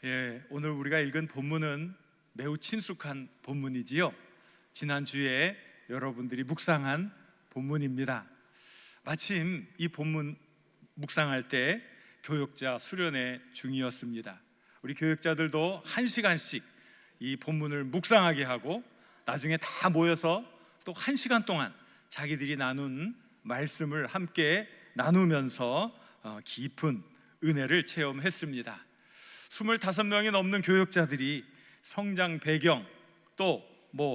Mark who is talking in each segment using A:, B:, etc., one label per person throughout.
A: 오늘 우리가 읽은 본문은 매우 친숙한 본문이지요. 지난주에 여러분들이 묵상한 본문입니다. 마침 이 본문 묵상할 때 교역자 수련회 중이었습니다. 우리 교역자들도 1시간씩 이 본문을 묵상하게 하고 나중에 다 모여서 또 1시간 동안 자기들이 나눈 말씀을 함께 나누면서 깊은 은혜를 체험했습니다. 25명이 넘는 교역자들이 성장 배경 또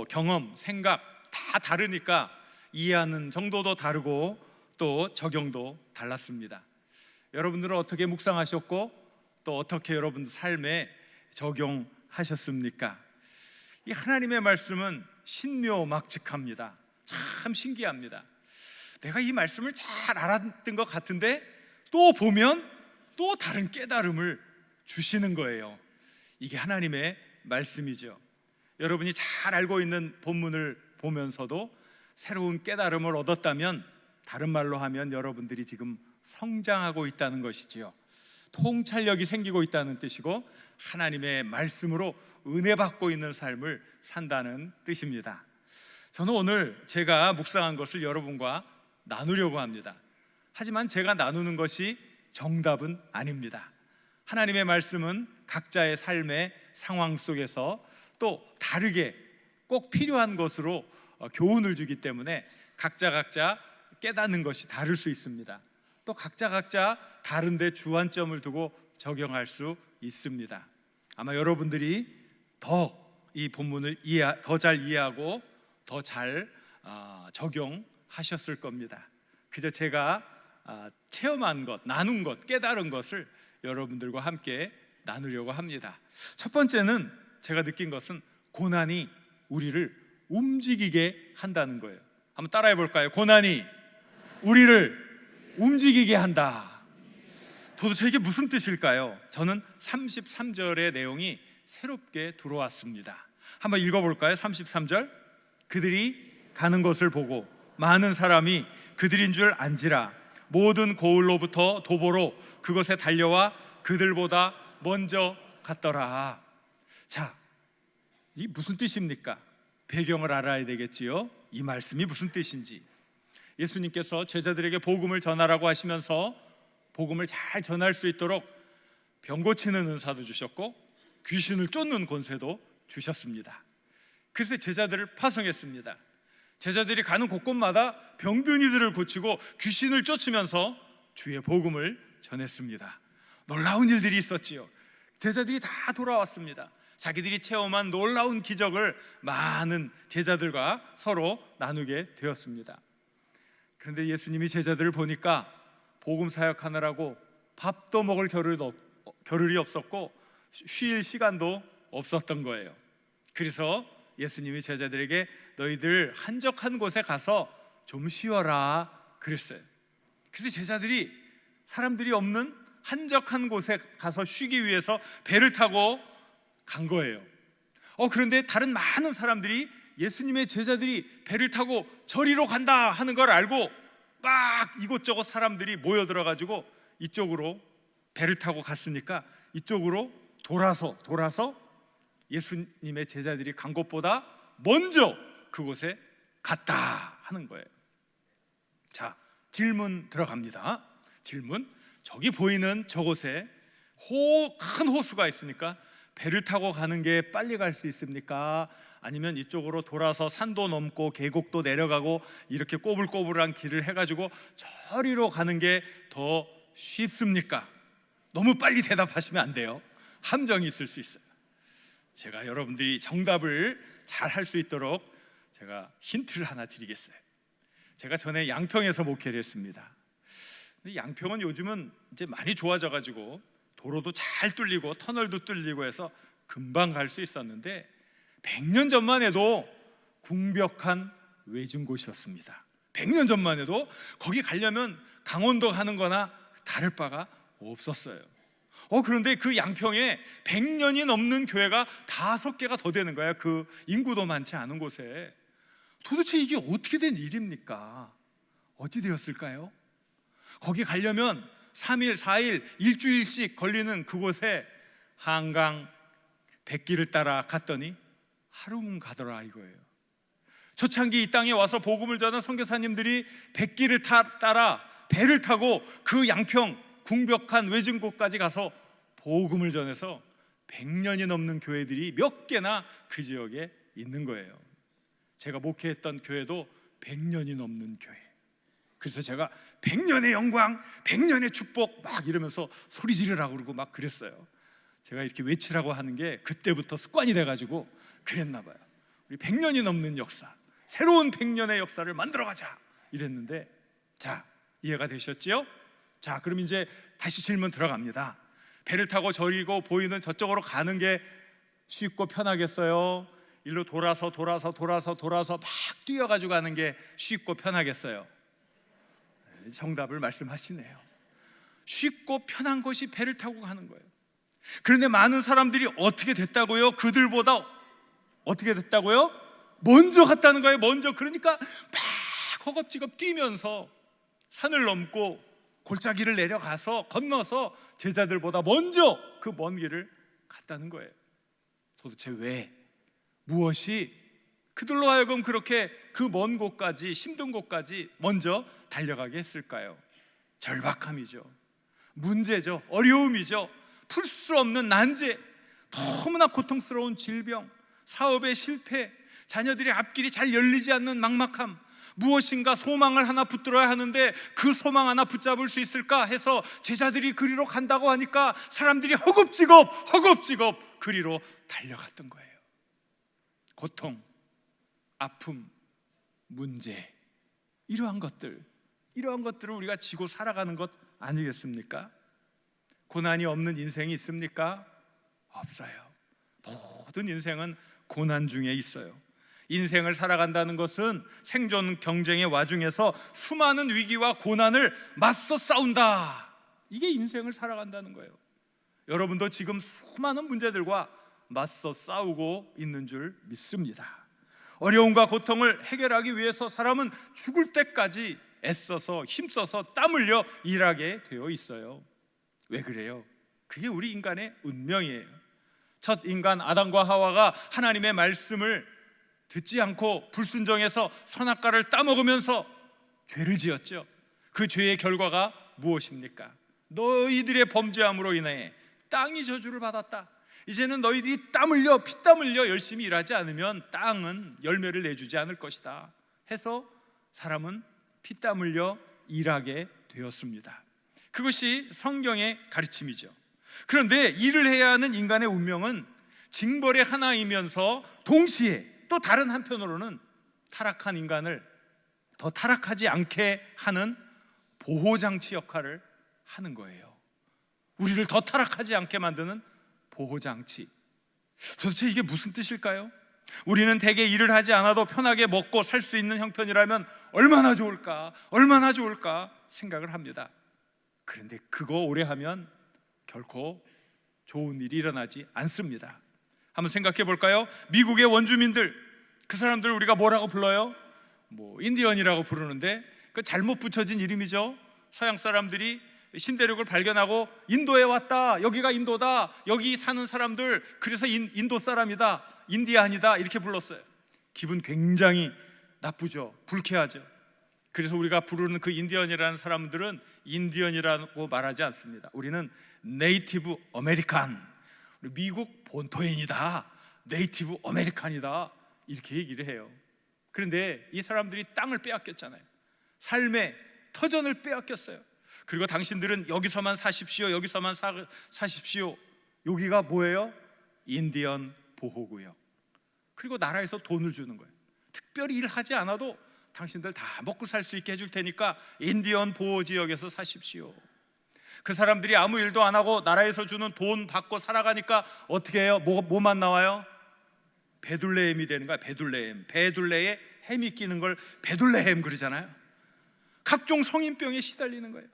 A: 경험, 생각 다 다르니까 이해하는 정도도 다르고 또 적용도 달랐습니다. 여러분들은 어떻게 묵상하셨고 또 어떻게 여러분 삶에 적용하셨습니까? 이 하나님의 말씀은 신묘막측합니다. 참 신기합니다. 내가 이 말씀을 잘 알았던 것 같은데 또 보면 또 다른 깨달음을 주시는 거예요. 이게 하나님의 말씀이죠. 여러분이 잘 알고 있는 본문을 보면서도 새로운 깨달음을 얻었다면, 다른 말로 하면 여러분들이 지금 성장하고 있다는 것이지요. 통찰력이 생기고 있다는 뜻이고 하나님의 말씀으로 은혜 받고 있는 삶을 산다는 뜻입니다. 저는 오늘 제가 묵상한 것을 여러분과 나누려고 합니다. 하지만 제가 나누는 것이 정답은 아닙니다. 하나님의 말씀은 각자의 삶의 상황 속에서 또 다르게 꼭 필요한 것으로 교훈을 주기 때문에 각자 깨닫는 것이 다를 수 있습니다. 또 각자 다른데 주안점을 두고 적용할 수 있습니다. 아마 여러분들이 더 이 본문을 더 잘 이해하고 더 잘 적용하셨을 겁니다. 그저 제가 체험한 것, 나눈 것, 깨달은 것을 여러분들과 함께 나누려고 합니다. 첫 번째는 제가 느낀 것은 고난이 우리를 움직이게 한다는 거예요. 한번 따라해 볼까요? 고난이 우리를 움직이게 한다. 도대체 이게 무슨 뜻일까요? 저는 33절의 내용이 새롭게 들어왔습니다. 한번 읽어볼까요? 33절. 그들이 가는 것을 보고 많은 사람이 그들인 줄 안지라. 모든 고을로부터 도보로 그것에 달려와 그들보다 먼저 갔더라. 자, 이 무슨 뜻입니까? 배경을 알아야 되겠지요. 이 말씀이 무슨 뜻인지. 예수님께서 제자들에게 복음을 전하라고 하시면서 복음을 잘 전할 수 있도록 병 고치는 은사도 주셨고 귀신을 쫓는 권세도 주셨습니다. 그래서 제자들을 파송했습니다. 제자들이 가는 곳곳마다 병든 이들을 고치고 귀신을 쫓으면서 주의 복음을 전했습니다. 놀라운 일들이 있었지요. 제자들이 다 돌아왔습니다. 자기들이 체험한 놀라운 기적을 많은 제자들과 서로 나누게 되었습니다. 그런데 예수님이 제자들을 보니까 복음 사역하느라고 밥도 먹을 겨를이 없었고 쉴 시간도 없었던 거예요. 그래서 예수님이 제자들에게 너희들 한적한 곳에 가서 좀 쉬어라 그랬어요. 그래서 제자들이 사람들이 없는 한적한 곳에 가서 쉬기 위해서 배를 타고 간 거예요. 그런데 다른 많은 사람들이 예수님의 제자들이 배를 타고 저리로 간다 하는 걸 알고 막 이곳저곳 사람들이 모여들어가지고 이쪽으로 배를 타고 갔으니까 이쪽으로 돌아서 예수님의 제자들이 간 곳보다 먼저 그곳에 갔다 하는 거예요. 자, 질문 들어갑니다. 질문. 저기 보이는 저곳에 큰 호수가 있으니까 배를 타고 가는 게 빨리 갈 수 있습니까? 아니면 이쪽으로 돌아서 산도 넘고 계곡도 내려가고 이렇게 꼬불꼬불한 길을 해가지고 저리로 가는 게 더 쉽습니까? 너무 빨리 대답하시면 안 돼요. 함정이 있을 수 있어요. 제가 여러분들이 정답을 잘 할 수 있도록 제가 힌트를 하나 드리겠어요. 제가 전에 양평에서 목회를 했습니다. 근데 양평은 요즘은 이제 많이 좋아져가지고 도로도 잘 뚫리고 터널도 뚫리고 해서 금방 갈 수 있었는데 100년 전만 해도 궁벽한 외진 곳이었습니다. 100년 전만 해도 거기 가려면 강원도 가는 거나 다를 바가 없었어요. 그런데 그 양평에 100년이 넘는 교회가 5개가 더 되는 거야. 그 인구도 많지 않은 곳에. 도대체 이게 어떻게 된 일입니까? 어찌 되었을까요? 거기 가려면 3일, 4일, 일주일씩 걸리는 그곳에 한강 백길을 따라 갔더니 하루문 가더라 이거예요. 초창기 이 땅에 와서 복음을 전한 선교사님들이 백길을 따라 배를 타고 그 양평 궁벽한 외진곳까지 가서 복음을 전해서 100년이 넘는 교회들이 몇 개나 그 지역에 있는 거예요. 제가 목회했던 교회도 100년이 넘는 교회. 그래서 제가 100년의 영광, 100년의 축복 막 이러면서 소리 지르라고 그러고 막 그랬어요. 제가 이렇게 외치라고 하는 게 그때부터 습관이 돼가지고 그랬나 봐요. 우리 100년이 넘는 역사, 새로운 100년의 역사를 만들어가자 이랬는데, 자, 이해가 되셨지요? 자, 그럼 이제 다시 질문 들어갑니다. 배를 타고 저리고 보이는 저쪽으로 가는 게 쉽고 편하겠어요? 일로 돌아서 막 뛰어가지고 가는 게 쉽고 편하겠어요? 정답을 말씀하시네요. 쉽고 편한 것이 배를 타고 가는 거예요. 그런데 많은 사람들이 어떻게 됐다고요? 그들보다 어떻게 됐다고요? 먼저 갔다는 거예요. 먼저. 그러니까 막 허겁지겁 뛰면서 산을 넘고 골짜기를 내려가서 건너서 제자들보다 먼저 그 먼 길을 갔다는 거예요. 도대체 왜? 무엇이 그들로 하여금 그렇게 그 먼 곳까지, 힘든 곳까지 먼저 달려가게 했을까요? 절박함이죠. 문제죠. 어려움이죠. 풀 수 없는 난제, 너무나 고통스러운 질병, 사업의 실패, 자녀들의 앞길이 잘 열리지 않는 막막함, 무엇인가 소망을 하나 붙들어야 하는데 그 소망 하나 붙잡을 수 있을까 해서 제자들이 그리로 간다고 하니까 사람들이 허겁지겁 그리로 달려갔던 거예요. 고통, 아픔, 문제, 이러한 것들을 우리가 지고 살아가는 것 아니겠습니까? 고난이 없는 인생이 있습니까? 없어요. 모든 인생은 고난 중에 있어요. 인생을 살아간다는 것은 생존 경쟁의 와중에서 수많은 위기와 고난을 맞서 싸운다. 이게 인생을 살아간다는 거예요. 여러분도 지금 수많은 문제들과 맞서 싸우고 있는 줄 믿습니다. 어려움과 고통을 해결하기 위해서 사람은 죽을 때까지 애써서 힘써서 땀 흘려 일하게 되어 있어요. 왜 그래요? 그게 우리 인간의 운명이에요. 첫 인간 아담과 하와가 하나님의 말씀을 듣지 않고 불순종해서 선악과를 따먹으면서 죄를 지었죠. 그 죄의 결과가 무엇입니까? 너희들의 범죄함으로 인해 땅이 저주를 받았다. 이제는 너희들이 피땀 흘려 열심히 일하지 않으면 땅은 열매를 내주지 않을 것이다 해서 사람은 피땀 흘려 일하게 되었습니다. 그것이 성경의 가르침이죠. 그런데 일을 해야 하는 인간의 운명은 징벌의 하나이면서 동시에 또 다른 한편으로는 타락한 인간을 더 타락하지 않게 하는 보호장치 역할을 하는 거예요. 우리를 더 타락하지 않게 만드는 보호장치. 도대체 이게 무슨 뜻일까요? 우리는 대개 일을 하지 않아도 편하게 먹고 살 수 있는 형편이라면 얼마나 좋을까 생각을 합니다. 그런데 그거 오래 하면 결코 좋은 일이 일어나지 않습니다. 한번 생각해 볼까요? 미국의 원주민들, 그 사람들 우리가 뭐라고 불러요? 인디언이라고 부르는데 그 잘못 붙여진 이름이죠. 서양 사람들이 신대륙을 발견하고 인도에 왔다, 여기가 인도다, 여기 사는 사람들, 그래서 인도 사람이다, 인디안이다 이렇게 불렀어요. 기분 굉장히 나쁘죠. 불쾌하죠. 그래서 우리가 부르는 그 인디언이라는 사람들은 인디언이라고 말하지 않습니다. 우리는 네이티브 아메리칸, 미국 본토인이다, 네이티브 아메리칸이다 이렇게 얘기를 해요. 그런데 이 사람들이 땅을 빼앗겼잖아요. 삶의 터전을 빼앗겼어요. 그리고 당신들은 여기서만 사십시오, 여기서만 사십시오. 여기가 뭐예요? 인디언 보호구역. 그리고 나라에서 돈을 주는 거예요. 특별히 일하지 않아도 당신들 다 먹고 살 수 있게 해줄 테니까 인디언 보호지역에서 사십시오. 그 사람들이 아무 일도 안 하고 나라에서 주는 돈 받고 살아가니까 어떻게 해요? 뭐만 나와요? 베둘레헴이 되는 거야. 베둘레에 햄이 끼는 걸 베둘레헴 그러잖아요. 각종 성인병에 시달리는 거예요.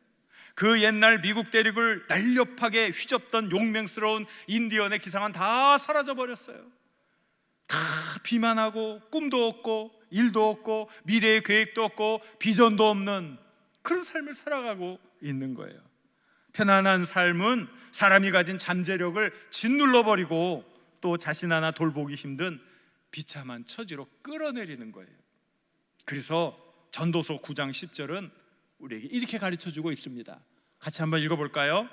A: 그 옛날 미국 대륙을 날렵하게 휘젓던 용맹스러운 인디언의 기상은 다 사라져 버렸어요. 다 비만하고 꿈도 없고 일도 없고 미래의 계획도 없고 비전도 없는 그런 삶을 살아가고 있는 거예요. 편안한 삶은 사람이 가진 잠재력을 짓눌러버리고 또 자신 하나 돌보기 힘든 비참한 처지로 끌어내리는 거예요. 그래서 전도서 9장 10절은 우리에게 이렇게 가르쳐주고 있습니다. 같이 한번 읽어볼까요?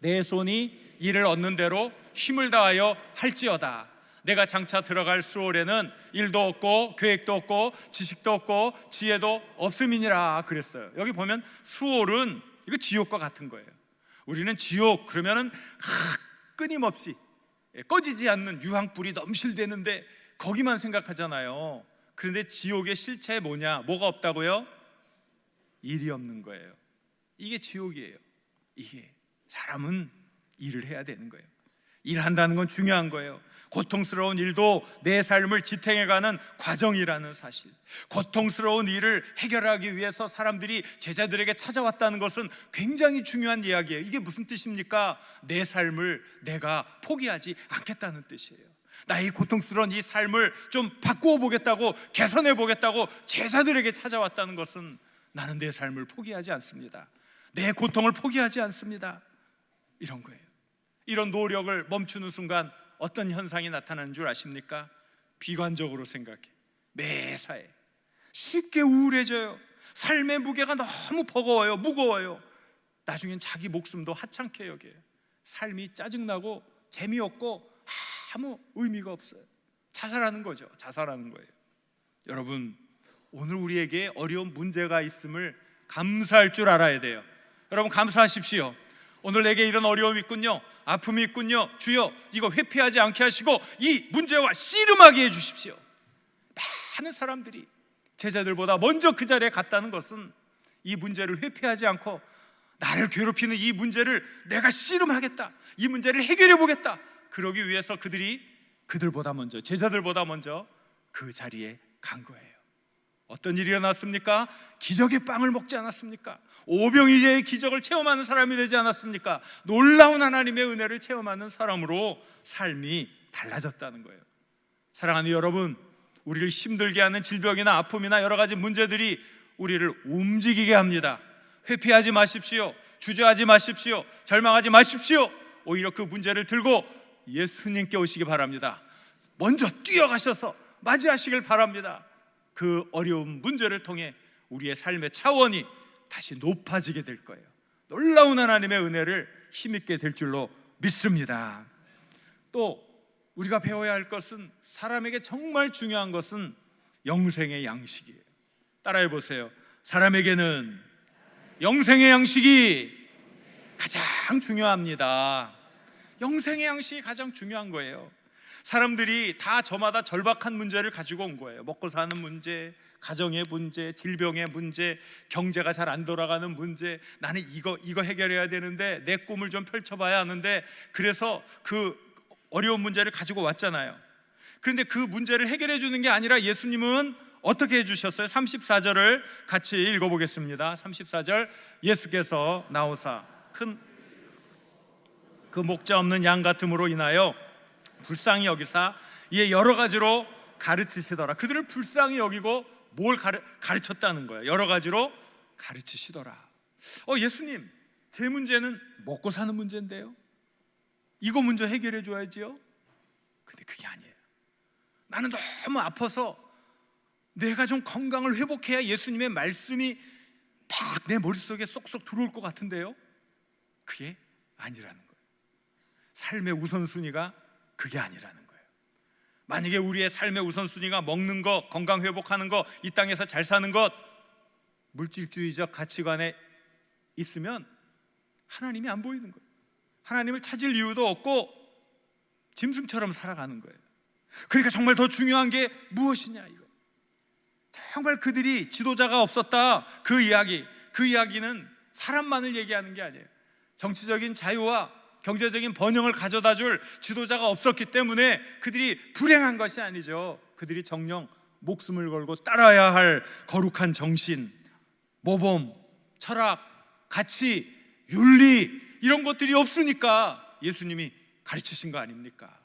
A: 내 손이 이를 얻는 대로 힘을 다하여 할지어다. 내가 장차 들어갈 수월에는 일도 없고 계획도 없고 지식도 없고 지혜도 없음이니라 그랬어요. 여기 보면 수월은 이거 지옥과 같은 거예요. 우리는 지옥 그러면은 끊임없이 꺼지지 않는 유황불이 넘실대는데 거기만 생각하잖아요. 그런데 지옥의 실체에 뭐가 없다고요? 일이 없는 거예요. 이게 지옥이에요. 이게 사람은 일을 해야 되는 거예요. 일한다는 건 중요한 거예요. 고통스러운 일도 내 삶을 지탱해가는 과정이라는 사실, 고통스러운 일을 해결하기 위해서 사람들이 제자들에게 찾아왔다는 것은 굉장히 중요한 이야기예요. 이게 무슨 뜻입니까? 내 삶을 내가 포기하지 않겠다는 뜻이에요. 나의 고통스러운 이 삶을 좀 바꾸어 보겠다고, 개선해 보겠다고 제자들에게 찾아왔다는 것은 나는 내 삶을 포기하지 않습니다. 내 고통을 포기하지 않습니다. 이런 거예요. 이런 노력을 멈추는 순간 어떤 현상이 나타나는 줄 아십니까? 비관적으로 생각해. 매사에 쉽게 우울해져요. 삶의 무게가 너무 버거워요. 무거워요. 나중엔 자기 목숨도 하찮게 여겨요. 삶이 짜증나고 재미없고 아무 의미가 없어요. 자살하는 거죠. 자살하는 거예요. 여러분, 오늘 우리에게 어려운 문제가 있음을 감사할 줄 알아야 돼요. 여러분, 감사하십시오. 오늘 내게 이런 어려움이 있군요, 아픔이 있군요. 주여, 이거 회피하지 않게 하시고 이 문제와 씨름하게 해주십시오. 많은 사람들이 제자들보다 먼저 그 자리에 갔다는 것은 이 문제를 회피하지 않고 나를 괴롭히는 이 문제를 내가 씨름하겠다, 이 문제를 해결해 보겠다, 그러기 위해서 그들보다 먼저, 제자들보다 먼저 그 자리에 간 거예요. 어떤 일이 일어났습니까? 기적의 빵을 먹지 않았습니까? 오병이어의 기적을 체험하는 사람이 되지 않았습니까? 놀라운 하나님의 은혜를 체험하는 사람으로 삶이 달라졌다는 거예요. 사랑하는 여러분, 우리를 힘들게 하는 질병이나 아픔이나 여러 가지 문제들이 우리를 움직이게 합니다. 회피하지 마십시오. 주저하지 마십시오. 절망하지 마십시오. 오히려 그 문제를 들고 예수님께 오시기 바랍니다. 먼저 뛰어가셔서 맞이하시길 바랍니다. 그 어려운 문제를 통해 우리의 삶의 차원이 다시 높아지게 될 거예요. 놀라운 하나님의 은혜를 힘있게 될 줄로 믿습니다. 또 우리가 배워야 할 것은, 사람에게 정말 중요한 것은 영생의 양식이에요. 따라해 보세요. 사람에게는 영생의 양식이 가장 중요합니다. 영생의 양식이 가장 중요한 거예요. 사람들이 다 저마다 절박한 문제를 가지고 온 거예요. 먹고 사는 문제, 가정의 문제, 질병의 문제, 경제가 잘 안 돌아가는 문제. 나는 이거 해결해야 되는데 내 꿈을 좀 펼쳐봐야 하는데, 그래서 그 어려운 문제를 가지고 왔잖아요. 그런데 그 문제를 해결해 주는 게 아니라 예수님은 어떻게 해주셨어요? 34절을 같이 읽어보겠습니다. 34절, 예수께서 나오사 큰 그 목자 없는 양 같음으로 인하여 불쌍히 여기사 이에 여러 가지로 가르치시더라. 그들을 불쌍히 여기고 뭘 가르쳤다는 거예요. 여러 가지로 가르치시더라. 예수님, 제 문제는 먹고 사는 문제인데요, 이거 먼저 해결해 줘야지요. 근데 그게 아니에요. 나는 너무 아파서 내가 좀 건강을 회복해야 예수님의 말씀이 막 내 머릿속에 쏙쏙 들어올 것 같은데요, 그게 아니라는 거예요. 삶의 우선순위가 그게 아니라는 거예요. 만약에 우리의 삶의 우선순위가 먹는 것, 건강 회복하는 것, 이 땅에서 잘 사는 것, 물질주의적 가치관에 있으면 하나님이 안 보이는 거예요. 하나님을 찾을 이유도 없고 짐승처럼 살아가는 거예요. 그러니까 정말 더 중요한 게 무엇이냐, 이거. 정말 그들이 지도자가 없었다, 그 이야기는 사람만을 얘기하는 게 아니에요. 정치적인 자유와 경제적인 번영을 가져다 줄 지도자가 없었기 때문에 그들이 불행한 것이 아니죠. 그들이 정녕 목숨을 걸고 따라야 할 거룩한 정신, 모범, 철학, 가치, 윤리, 이런 것들이 없으니까 예수님이 가르치신 거 아닙니까?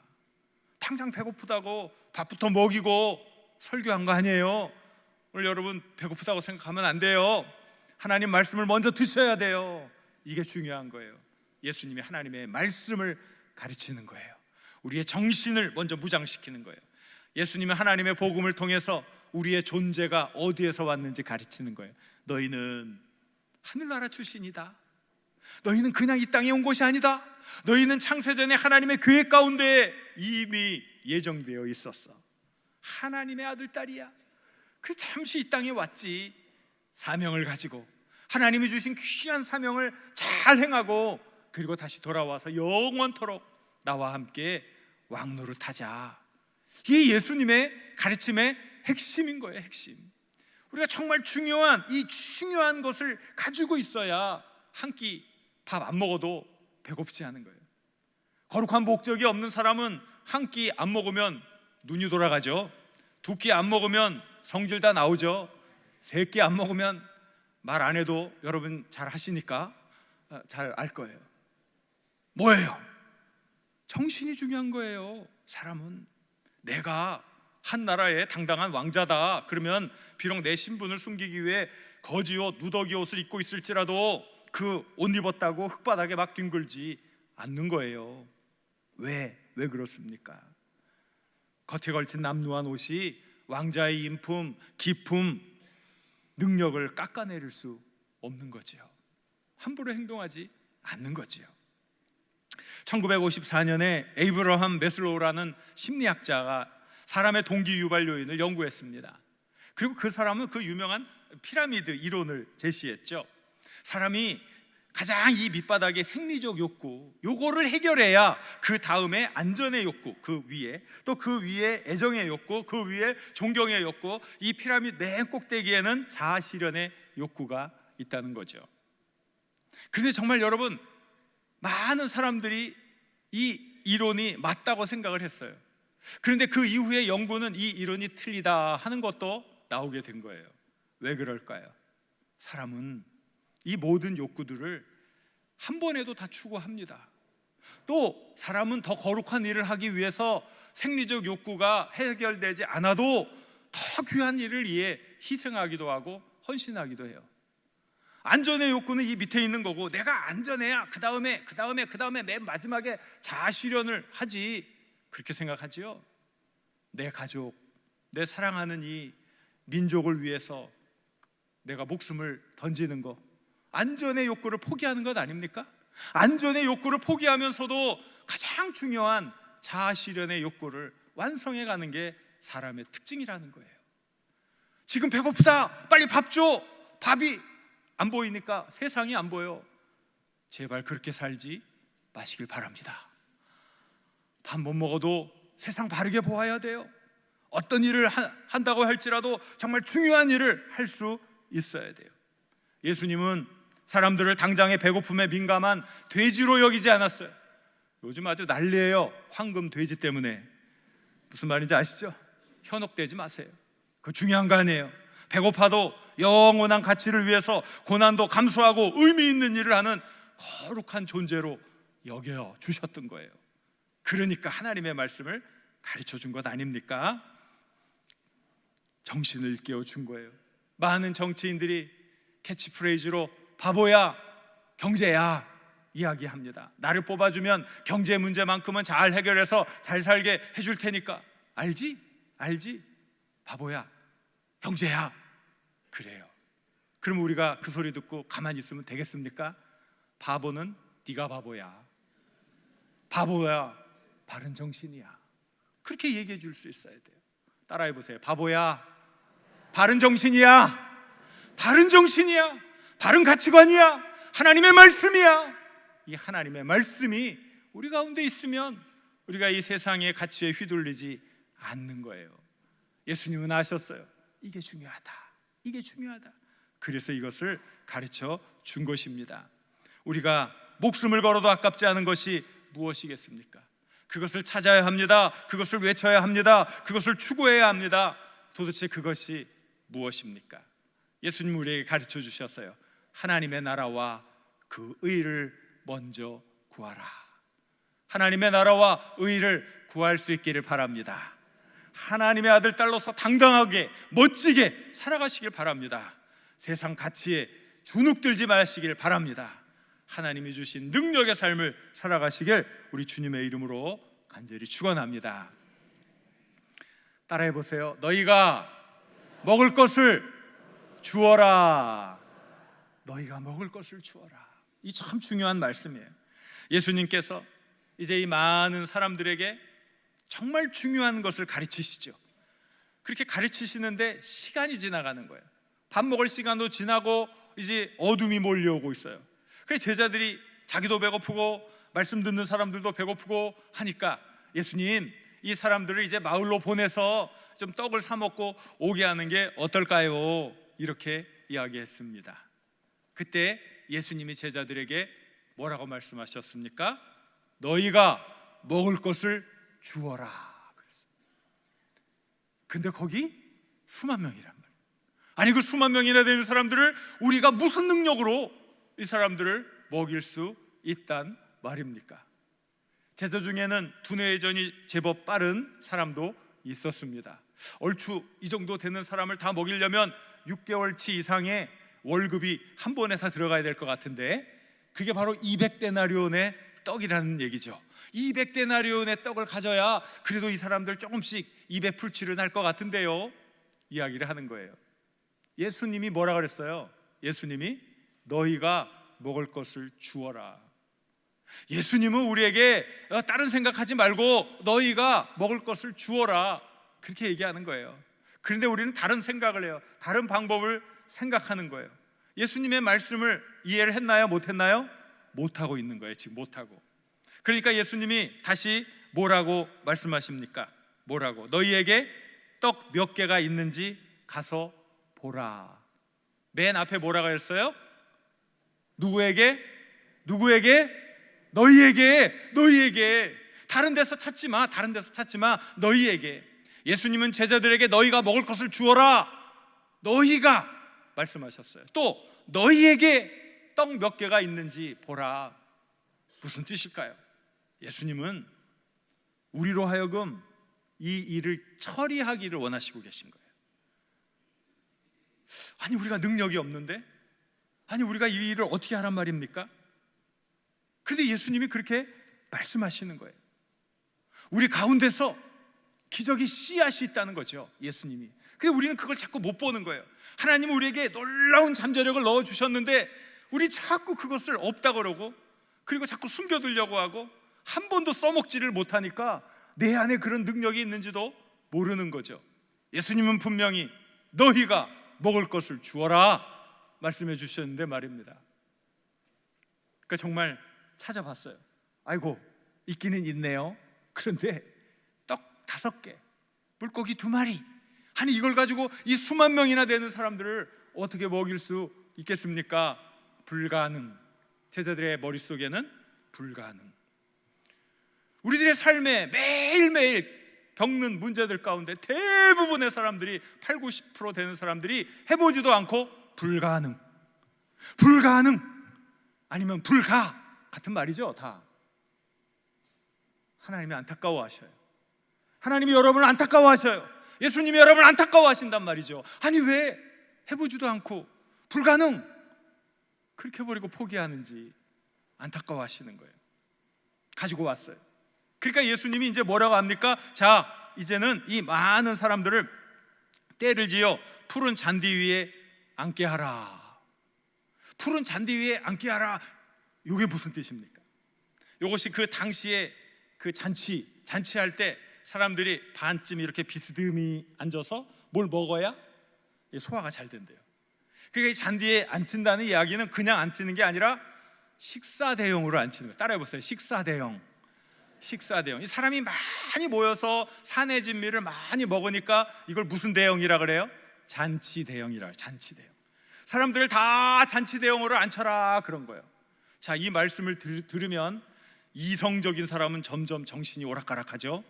A: 당장 배고프다고 밥부터 먹이고 설교한 거 아니에요. 오늘 여러분 배고프다고 생각하면 안 돼요. 하나님 말씀을 먼저 드셔야 돼요. 이게 중요한 거예요. 예수님이 하나님의 말씀을 가르치는 거예요. 우리의 정신을 먼저 무장시키는 거예요. 예수님은 하나님의 복음을 통해서 우리의 존재가 어디에서 왔는지 가르치는 거예요. 너희는 하늘나라 출신이다. 너희는 그냥 이 땅에 온 것이 아니다. 너희는 창세전에 하나님의 계획 가운데 이미 예정되어 있었어. 하나님의 아들, 딸이야. 그 잠시 이 땅에 왔지. 사명을 가지고 하나님이 주신 귀한 사명을 잘 행하고 그리고 다시 돌아와서 영원토록 나와 함께 왕노릇하자. 이게 예수님의 가르침의 핵심인 거예요. 핵심. 우리가 정말 중요한 이 중요한 것을 가지고 있어야 한 끼 밥 안 먹어도 배고프지 않은 거예요. 거룩한 목적이 없는 사람은 한 끼 안 먹으면 눈이 돌아가죠. 두 끼 안 먹으면 성질 다 나오죠. 세 끼 안 먹으면 말 안 해도 여러분 잘 하시니까 잘 알 거예요. 뭐예요? 정신이 중요한 거예요. 사람은 내가 한 나라의 당당한 왕자다 그러면 비록 내 신분을 숨기기 위해 거지옷, 누더기 옷을 입고 있을지라도 그 옷 입었다고 흙바닥에 막 뒹굴지 않는 거예요. 왜 그렇습니까? 겉에 걸친 남루한 옷이 왕자의 인품, 기품, 능력을 깎아내릴 수 없는 거지요. 함부로 행동하지 않는 거지요. 1954년에 에이브러함 메슬로우라는 심리학자가 사람의 동기 유발 요인을 연구했습니다. 그리고 그 사람은 그 유명한 피라미드 이론을 제시했죠. 사람이 가장 이 밑바닥의 생리적 욕구, 요거를 해결해야 그 다음에 안전의 욕구, 그 위에 또 그 위에 애정의 욕구, 그 위에 존경의 욕구, 이 피라미드 맨 꼭대기에는 자아 실현의 욕구가 있다는 거죠. 그런데 정말 여러분, 많은 사람들이 이 이론이 맞다고 생각을 했어요. 그런데 그 이후에 연구는 이 이론이 틀리다 하는 것도 나오게 된 거예요. 왜 그럴까요? 사람은 이 모든 욕구들을 한 번에도 다 추구합니다. 또 사람은 더 거룩한 일을 하기 위해서 생리적 욕구가 해결되지 않아도 더 귀한 일을 위해 희생하기도 하고 헌신하기도 해요. 안전의 욕구는 이 밑에 있는 거고 내가 안전해야 그 다음에 맨 마지막에 자아 실현을 하지, 그렇게 생각하지요. 내 가족, 내 사랑하는 이 민족을 위해서 내가 목숨을 던지는 거, 안전의 욕구를 포기하는 것 아닙니까? 안전의 욕구를 포기하면서도 가장 중요한 자아 실현의 욕구를 완성해 가는 게 사람의 특징이라는 거예요. 지금 배고프다, 빨리 밥 줘. 밥이 안 보이니까, 세상이 안 보여. 제발 그렇게 살지 마시길 바랍니다. 밥 못 먹어도 세상 바르게 보아야 돼요. 어떤 일을 한다고 할지라도 정말 중요한 일을 할 수 있어야 돼요. 예수님은 사람들을 당장의 배고픔에 민감한 돼지로 여기지 않았어요. 요즘 아주 난리예요. 황금 돼지 때문에. 무슨 말인지 아시죠? 현혹되지 마세요. 그거 중요한 거 아니에요. 배고파도 영원한 가치를 위해서 고난도 감수하고 의미 있는 일을 하는 거룩한 존재로 여겨 주셨던 거예요. 그러니까 하나님의 말씀을 가르쳐 준 것 아닙니까? 정신을 깨워 준 거예요. 많은 정치인들이 캐치프레이즈로 바보야, 경제야 이야기합니다. 나를 뽑아주면 경제 문제만큼은 잘 해결해서 잘 살게 해줄 테니까. 알지? 바보야, 경제야. 그래요. 그럼 우리가 그 소리 듣고 가만히 있으면 되겠습니까? 바보는 네가 바보야. 바보야, 바른 정신이야. 그렇게 얘기해 줄 수 있어야 돼요. 따라해 보세요. 바보야, 바른 정신이야. 바른 정신이야. 바른 가치관이야. 하나님의 말씀이야. 이 하나님의 말씀이 우리 가운데 있으면 우리가 이 세상의 가치에 휘둘리지 않는 거예요. 예수님은 아셨어요. 이게 중요하다. 그래서 이것을 가르쳐 준 것입니다. 우리가 목숨을 걸어도 아깝지 않은 것이 무엇이겠습니까? 그것을 찾아야 합니다. 그것을 외쳐야 합니다. 그것을 추구해야 합니다. 도대체 그것이 무엇입니까? 예수님 우리에게 가르쳐 주셨어요. 하나님의 나라와 그 의를 먼저 구하라. 하나님의 나라와 의를 구할 수 있기를 바랍니다. 하나님의 아들 딸로서 당당하게 멋지게 살아가시길 바랍니다. 세상 가치에 주눅들지 마시길 바랍니다. 하나님이 주신 능력의 삶을 살아가시길 우리 주님의 이름으로 간절히 축원합니다. 따라해 보세요. 너희가 먹을 것을 주어라. 너희가 먹을 것을 주어라. 이 참 중요한 말씀이에요. 예수님께서 이제 이 많은 사람들에게 정말 중요한 것을 가르치시죠. 그렇게 가르치시는데 시간이 지나가는 거예요. 밥 먹을 시간도 지나고 이제 어둠이 몰려오고 있어요. 그래서 제자들이 자기도 배고프고 말씀 듣는 사람들도 배고프고 하니까 예수님, 이 사람들을 이제 마을로 보내서 좀 떡을 사 먹고 오게 하는 게 어떨까요? 이렇게 이야기했습니다. 그때 예수님이 제자들에게 뭐라고 말씀하셨습니까? 너희가 먹을 것을 주어라 그랬어요. 근데 거기 수만 명이란 말이에요. 아니 그 수만 명이나 되는 사람들을 우리가 무슨 능력으로 이 사람들을 먹일 수 있단 말입니까? 제자 중에는 두뇌회전이 제법 빠른 사람도 있었습니다. 얼추 이 정도 되는 사람을 다 먹이려면 6개월치 이상의 월급이 한 번에 다 들어가야 될 것 같은데, 그게 바로 200데나리온의 떡이라는 얘기죠. 200데나리온의 떡을 가져야 그래도 이 사람들 조금씩 입에 풀칠은 할 것 같은데요, 이야기를 하는 거예요. 예수님이 뭐라 그랬어요? 예수님이 너희가 먹을 것을 주어라. 예수님은 우리에게 다른 생각하지 말고 너희가 먹을 것을 주어라, 그렇게 얘기하는 거예요. 그런데 우리는 다른 생각을 해요. 다른 방법을 생각하는 거예요. 예수님의 말씀을 이해를 했나요? 못했나요? 못하고 있는 거예요. 지금 못하고. 그러니까 예수님이 다시 뭐라고 말씀하십니까? 뭐라고? 너희에게 떡 몇 개가 있는지 가서 보라. 맨 앞에 뭐라고 했어요? 누구에게? 누구에게? 너희에게. 다른 데서 찾지 마. 너희에게. 예수님은 제자들에게 너희가 먹을 것을 주어라, 너희가 말씀하셨어요. 또 너희에게 떡 몇 개가 있는지 보라. 무슨 뜻일까요? 예수님은 우리로 하여금 이 일을 처리하기를 원하시고 계신 거예요. 아니 우리가 능력이 없는데, 아니 우리가 이 일을 어떻게 하란 말입니까? 그런데 예수님이 그렇게 말씀하시는 거예요. 우리 가운데서 기적이 씨앗이 있다는 거죠, 예수님이. 근데 우리는 그걸 자꾸 못 보는 거예요. 하나님은 우리에게 놀라운 잠재력을 넣어주셨는데 우리 자꾸 그것을 없다 그러고, 그리고 자꾸 숨겨두려고 하고, 한 번도 써먹지를 못하니까 내 안에 그런 능력이 있는지도 모르는 거죠. 예수님은 분명히 너희가 먹을 것을 주어라 말씀해 주셨는데 말입니다. 그러니까 정말 찾아봤어요. 아이고 있기는 있네요. 그런데 떡 5개, 물고기 2마리, 아니 이걸 가지고 이 수만 명이나 되는 사람들을 어떻게 먹일 수 있겠습니까? 불가능. 제자들의 머릿속에는 불가능. 우리들의 삶에 매일매일 겪는 문제들 가운데 대부분의 사람들이 80-90% 되는 사람들이 해보지도 않고 불가능 아니면 불가 같은 말이죠. 다 하나님이 안타까워하셔요. 하나님이 여러분을 안타까워하셔요. 예수님이 여러분을 안타까워하신단 말이죠. 아니 왜 해보지도 않고 불가능 그렇게 해버리고 포기하는지 안타까워하시는 거예요. 가지고 왔어요. 그러니까 예수님이 이제 뭐라고 합니까? 자, 이제는 이 많은 사람들을 때를 지어 푸른 잔디 위에 앉게 하라. 푸른 잔디 위에 앉게 하라. 이게 무슨 뜻입니까? 이것이 그 당시에 그 잔치할 때 사람들이 반쯤 이렇게 비스듬히 앉아서 뭘 먹어야 소화가 잘 된대요. 그러니까 이 잔디에 앉힌다는 이야기는 그냥 앉히는 게 아니라 식사 대용으로 앉히는 거예요. 따라해보세요. 식사 대용. 이 사람이 많이 모여서 산의 진미를 많이 먹으니까 이걸 무슨 대용이라 그래요? 잔치 대용이라. 잔치 대용. 사람들을 다 잔치 대용으로 앉혀라 그런 거예요. 자, 이 말씀을 들으면 이성적인 사람은 점점 정신이 오락가락하죠.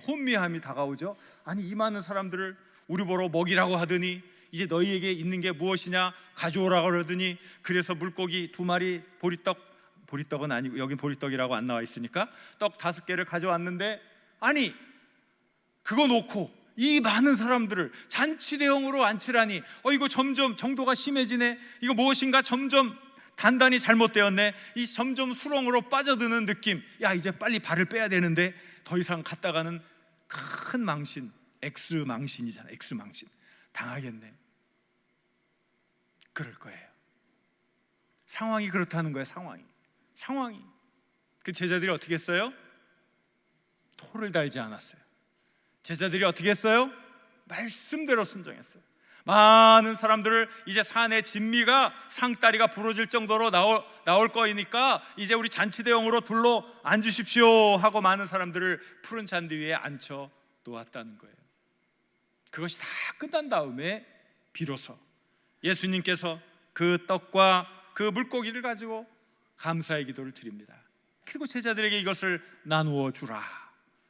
A: 혼미함이 다가오죠. 아니 이 많은 사람들을 우리 보러 먹이라고 하더니 이제 너희에게 있는 게 무엇이냐 가져오라고 그러더니, 그래서 물고기 2마리, 보리떡은 아니고 여기 보리떡이라고 안 나와 있으니까 떡 5개를 가져왔는데, 아니 그거 놓고 이 많은 사람들을 잔치 대용으로 앉히라니 이거 점점 정도가 심해지네. 이거 무엇인가 점점 단단히 잘못되었네. 이 점점 수렁으로 빠져드는 느낌. 야, 이제 빨리 발을 빼야 되는데 더 이상 갔다가는 큰 망신, X망신이잖아. X망신 당하겠네. 그럴 거예요. 상황이 그렇다는 거예요. 상황이. 그 제자들이 어떻게 했어요? 토를 달지 않았어요. 제자들이 어떻게 했어요? 말씀대로 순종했어요. 많은 사람들을 이제 산의 진미가 상다리가 부러질 정도로 나올 거니까 이제 우리 잔치대용으로 둘러 앉으십시오 하고 많은 사람들을 푸른 잔디 위에 앉혀 놓았다는 거예요. 그것이 다 끝난 다음에 비로소 예수님께서 그 떡과 그 물고기를 가지고 감사의 기도를 드립니다. 그리고 제자들에게 이것을 나누어 주라.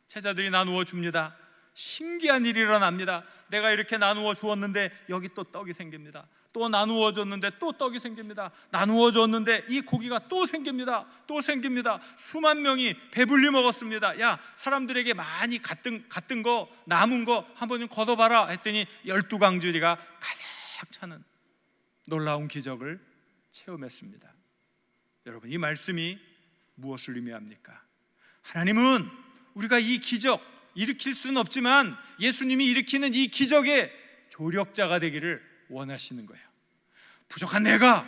A: 제자들이 나누어 줍니다. 신기한 일이 일어납니다. 내가 이렇게 나누어 주었는데 여기 또 떡이 생깁니다. 또 나누어 줬는데 또 떡이 생깁니다. 나누어 줬는데 이 고기가 또 생깁니다. 또 생깁니다. 수만 명이 배불리 먹었습니다. 야, 사람들에게 많이 갔던 거, 남은 거 한번 좀 걷어봐라 했더니 12강주리가 가득 차는 놀라운 기적을 체험했습니다. 여러분, 이 말씀이 무엇을 의미합니까? 하나님은 우리가 이 기적 일으킬 수는 없지만 예수님이 일으키는 이 기적의 조력자가 되기를 원하시는 거예요. 부족한 내가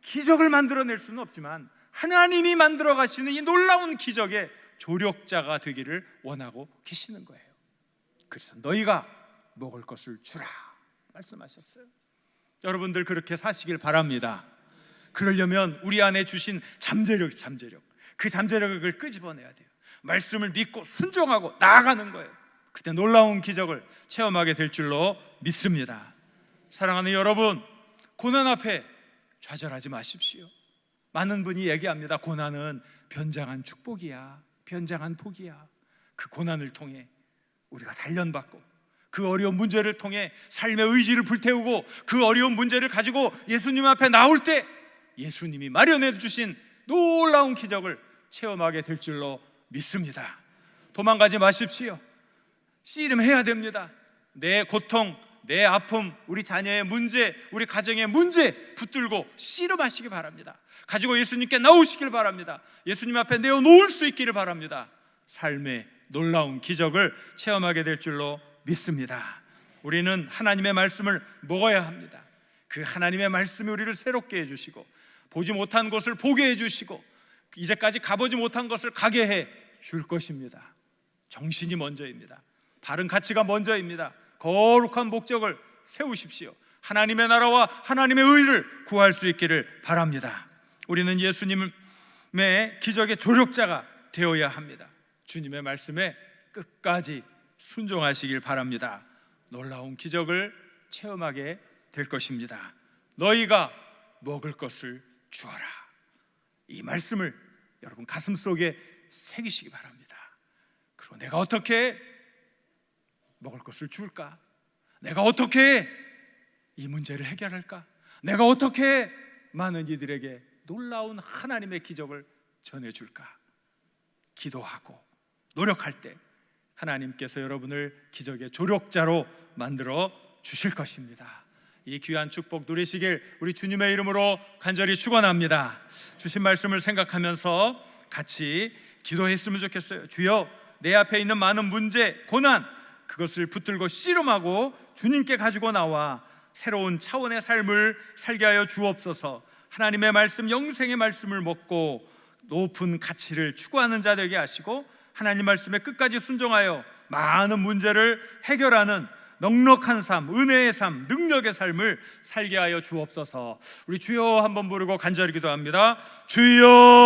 A: 기적을 만들어낼 수는 없지만 하나님이 만들어 가시는 이 놀라운 기적의 조력자가 되기를 원하고 계시는 거예요. 그래서 너희가 먹을 것을 주라 말씀하셨어요. 여러분들 그렇게 사시길 바랍니다. 그러려면 우리 안에 주신 잠재력, 그 잠재력을 끄집어내야 돼요. 말씀을 믿고 순종하고 나아가는 거예요. 그때 놀라운 기적을 체험하게 될 줄로 믿습니다. 사랑하는 여러분, 고난 앞에 좌절하지 마십시오. 많은 분이 얘기합니다. 고난은 변장한 축복이야, 변장한 복이야. 그 고난을 통해 우리가 단련받고 그 어려운 문제를 통해 삶의 의지를 불태우고 그 어려운 문제를 가지고 예수님 앞에 나올 때 예수님이 마련해 주신 놀라운 기적을 체험하게 될 줄로 믿습니다. 도망가지 마십시오. 씨름해야 됩니다. 내 고통, 내 아픔, 우리 자녀의 문제, 우리 가정의 문제 붙들고 씨름하시기 바랍니다. 가지고 예수님께 나오시길 바랍니다. 예수님 앞에 내어놓을 수 있기를 바랍니다. 삶의 놀라운 기적을 체험하게 될 줄로 믿습니다. 우리는 하나님의 말씀을 먹어야 합니다. 그 하나님의 말씀이 우리를 새롭게 해주시고 보지 못한 것을 보게 해주시고 이제까지 가보지 못한 것을 가게 해 줄 것입니다. 정신이 먼저입니다. 바른 가치가 먼저입니다. 거룩한 목적을 세우십시오. 하나님의 나라와 하나님의 의를 구할 수 있기를 바랍니다. 우리는 예수님의 기적의 조력자가 되어야 합니다. 주님의 말씀에 끝까지 순종하시길 바랍니다. 놀라운 기적을 체험하게 될 것입니다. 너희가 먹을 것을 주어라. 이 말씀을 여러분 가슴 속에 새기시기 바랍니다. 그리고 내가 어떻게 먹을 것을 줄까? 내가 어떻게 이 문제를 해결할까? 내가 어떻게 많은 이들에게 놀라운 하나님의 기적을 전해줄까? 기도하고 노력할 때 하나님께서 여러분을 기적의 조력자로 만들어 주실 것입니다. 이 귀한 축복 누리시길 우리 주님의 이름으로 간절히 축원합니다. 주신 말씀을 생각하면서 같이 기도했으면 좋겠어요. 주여, 내 앞에 있는 많은 문제, 고난, 그것을 붙들고 씨름하고 주님께 가지고 나와 새로운 차원의 삶을 살게 하여 주옵소서. 하나님의 말씀, 영생의 말씀을 먹고 높은 가치를 추구하는 자 되게 하시고 하나님 말씀에 끝까지 순종하여 많은 문제를 해결하는 넉넉한 삶, 은혜의 삶, 능력의 삶을 살게 하여 주옵소서. 우리 주여 한번 부르고 간절히 기도합니다. 주여